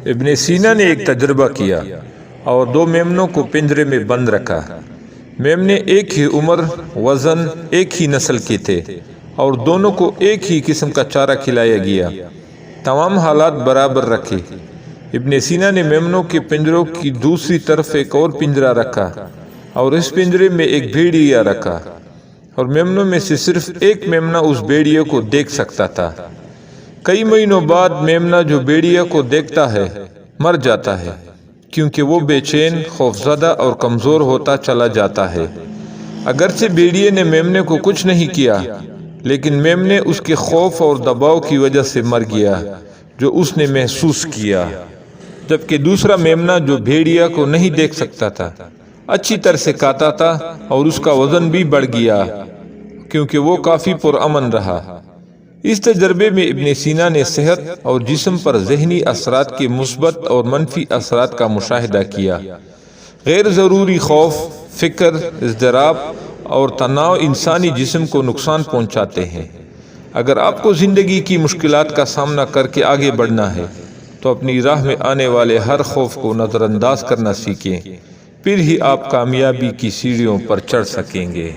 ابن سینا نے ایک تجربہ کیا اور 2 میمنوں کو پنجرے میں بند رکھا۔ میمنے ایک ہی عمر، وزن، ایک ہی نسل کے تھے اور دونوں کو ایک ہی قسم کا چارہ کھلایا گیا۔ تمام حالات برابر رکھے۔ ابن سینا نے میمنوں کے پنجروں کی دوسری طرف ایک اور پنجرہ رکھا اور اس پنجرے میں ایک بھیڑیا رکھا، اور میمنوں میں سے صرف ایک میمنہ اس بھیڑیا کو دیکھ سکتا تھا۔ کئی مہینوں بعد میمنہ جو بھیڑیا کو دیکھتا ہے مر جاتا ہے، کیونکہ وہ بے چین، خوفزدہ اور کمزور ہوتا چلا جاتا ہے۔ اگرچہ بھیڑیے نے میمنے کو کچھ نہیں کیا، لیکن میمنے اس کے خوف اور دباؤ کی وجہ سے مر گیا جو اس نے محسوس کیا، جبکہ دوسرا میمنہ جو بھیڑیا کو نہیں دیکھ سکتا تھا اچھی طرح سے کاتا تھا اور اس کا وزن بھی بڑھ گیا کیونکہ وہ کافی پرامن رہا۔ اس تجربے میں ابن سینا نے صحت اور جسم پر ذہنی اثرات کے مثبت اور منفی اثرات کا مشاہدہ کیا۔ غیر ضروری خوف، فکر، اضطراب اور تناؤ انسانی جسم کو نقصان پہنچاتے ہیں۔ اگر آپ کو زندگی کی مشکلات کا سامنا کر کے آگے بڑھنا ہے تو اپنی راہ میں آنے والے ہر خوف کو نظر انداز کرنا سیکھیں، پھر ہی آپ کامیابی کی سیڑھیوں پر چڑھ سکیں گے۔